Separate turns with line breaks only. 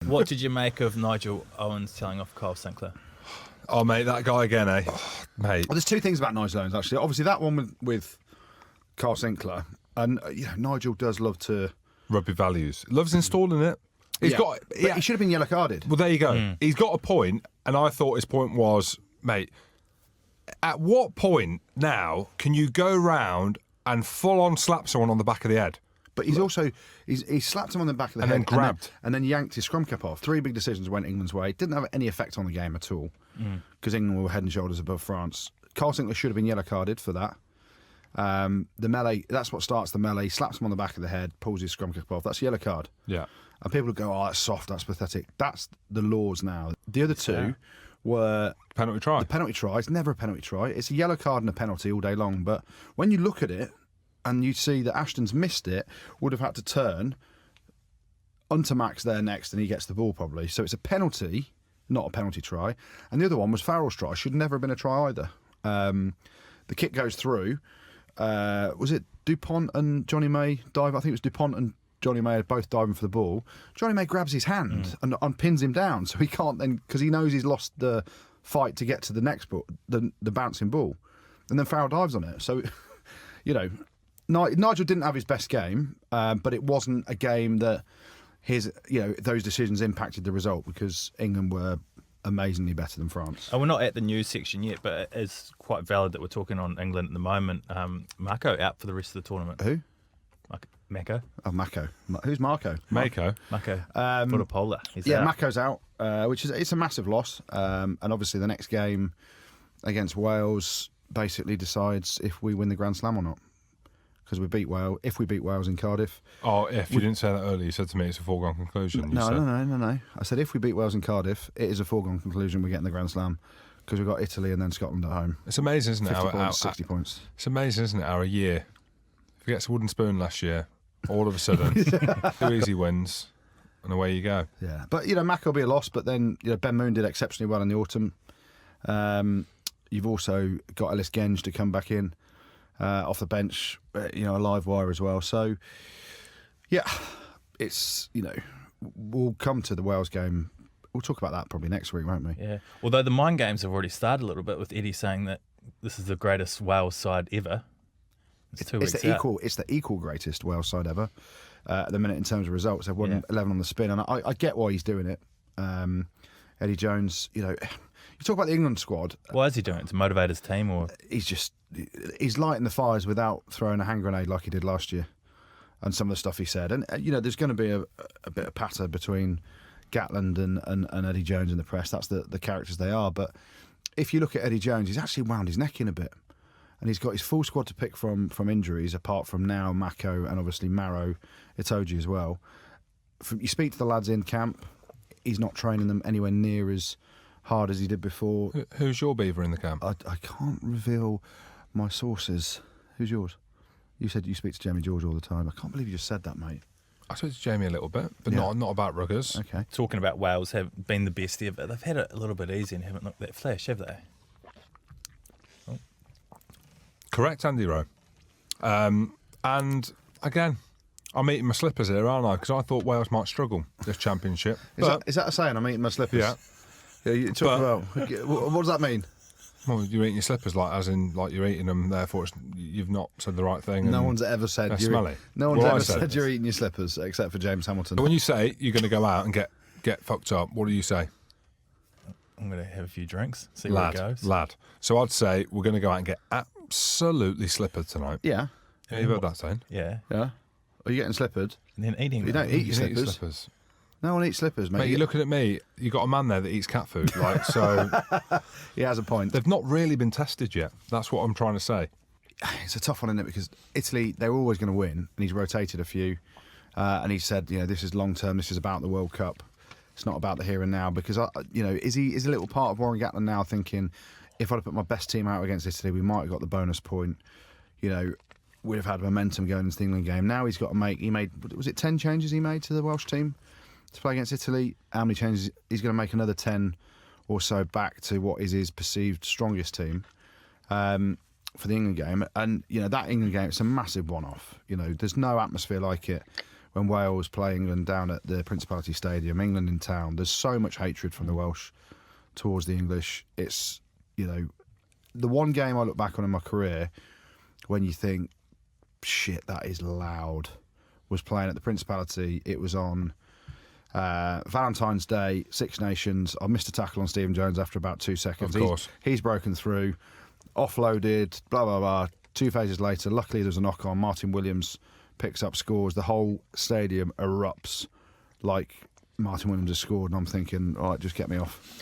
What did you make of Nigel Owens telling off Kyle Sinclair?
Oh, mate, that guy again, eh? Oh, mate.
Well, there's two things about Nigel Owens, actually. Obviously, that one with Carl Sinclair. And Nigel does love to...
Rugby values. Loves installing it. He's got...
But he should have been yellow carded.
Well, there you go. He's got a point, and I thought his point was, mate, at what point now can you go round and full-on slap someone on the back of the head?
But he's also... He slapped him on the back of the head.
Then grabbed.
And then yanked his scrum cap off. 3 big decisions went England's way. Didn't have any effect on the game at all. Because England were head and shoulders above France. Carl Sinclair should have been yellow carded for that. The melee, that's what starts the melee. Slaps him on the back of the head, pulls his scrum cap off. That's a yellow card.
Yeah.
And people go, oh, that's soft, that's pathetic. That's the laws now. The other two were...
Penalty try.
The penalty try. It's never a penalty try. It's a yellow card and a penalty all day long. But when you look at it and you see that Ashton's missed it, would have had to turn onto Max there next and he gets the ball probably. So it's a penalty, not a penalty try. And the other one was Farrell's try. Should never have been a try either. The kick goes through. Was it Dupont and Johnny May dive? I think it was Dupont and Johnny May are both diving for the ball. Johnny May grabs his hand and pins him down, so he can't then, because he knows he's lost the fight to get to the next ball, the bouncing ball, and then Farrell dives on it. So, Nigel didn't have his best game, but it wasn't a game that those decisions impacted the result because England were amazingly better than France.
We're not at the news section yet, but it is quite valid that we're talking on England at the moment. Mako out for the rest of the tournament.
Who?
Mako.
Oh, Mako. Who's Marco?
Mako.
Mako. Vunipola.
Yeah, Mako's out, which is it's a massive loss. And obviously the next game against Wales basically decides if we win the Grand Slam or not. Because we beat Wales. If we beat Wales in Cardiff.
Oh, if you didn't say that earlier, you said to me it's a foregone conclusion.
No. I said if we beat Wales in Cardiff, it is a foregone conclusion we're getting the Grand Slam because we've got Italy and then Scotland at home.
It's amazing, isn't it?
50 points, 60 points. It's
amazing, isn't it? Our year. Forgets a wooden spoon last year. All of a sudden, 2 easy wins, and away you go.
Yeah, but Mac will be a loss. But then Ben Moon did exceptionally well in the autumn. You've also got Ellis Genge to come back in off the bench, a live wire as well. So yeah, it's we'll come to the Wales game. We'll talk about that probably next week, won't we?
Yeah. Although the mind games have already started a little bit with Eddie saying that this is the greatest Wales side ever. It's
the equal greatest Wales side ever at the minute in terms of results. They've won 11 on the spin, and I get why he's doing it. Eddie Jones, you talk about the England squad.
Why is he doing it? To motivate his team, or
he's lighting the fires without throwing a hand grenade like he did last year, and some of the stuff he said. And there's going to be a bit of patter between Gatland and Eddie Jones in the press. That's the characters they are. But if you look at Eddie Jones, he's actually wound his neck in a bit. And he's got his full squad to pick from injuries, apart from now Mako and obviously Maro Itoje as well. You speak to the lads in camp, he's not training them anywhere near as hard as he did before.
Who's your beaver in the camp?
I can't reveal my sources. Who's yours? You said you speak to Jamie George all the time. I can't believe you just said that, mate.
I spoke to Jamie a little bit, but not about ruggers.
Okay.
Talking about Wales have been the best ever. They've had it a little bit easy and haven't looked that flash, have they?
Correct, Andy Rowe. And again, I'm eating my slippers here, aren't I? Because I thought Wales might struggle this championship.
Is that a saying? I'm eating my slippers. Yeah. You talk about. What does that mean?
Well, you're eating your slippers, as in you're eating them. Therefore, you've not said the right thing.
No one's ever said
they're smelly.
No one's ever said you're eating your slippers, except for James Hamilton.
But when you say you're going to go out and get fucked up, what do you say?
I'm going to have a few drinks, see where it goes.
Lad. So I'd say we're going to go out and get absolutely slippered tonight.
Yeah.
You've heard that saying?
Yeah.
Yeah. Are you getting slippered?
And then eating
You
them.
don't eat your
You
slippers. No one eats slippers, mate.
Mate, you're looking at me. You got a man there that eats cat food, right? So
he has a point.
They've not really been tested yet. That's what I'm trying to say.
It's a tough one, isn't it? Because Italy, they were always going to win, and he's rotated a few. And he said, this is long term. This is about the World Cup. It's not about the here and now. Because is a little part of Warren Gatland now thinking, if I'd have put my best team out against Italy, we might have got the bonus point. We'd have had momentum going into the England game. Now he's got to was it 10 changes he made to the Welsh team to play against Italy? How many changes? He's going to make another 10 or so back to what is his perceived strongest team for the England game. And, that England game, it's a massive one-off. There's no atmosphere like it when Wales play England down at the Principality Stadium, England in town. There's so much hatred from the Welsh towards the English. It's, the one game I look back on in my career when you think, shit, that is loud, was playing at the Principality. It was on Valentine's Day, Six Nations. I missed a tackle on Stephen Jones after about 2 seconds.
Of course.
He's broken through, offloaded, blah, blah, blah. 2 phases later, luckily there's a knock on. Martin Williams picks up, scores. The whole stadium erupts like Martin Williams has scored. And I'm thinking, all right, just get me off.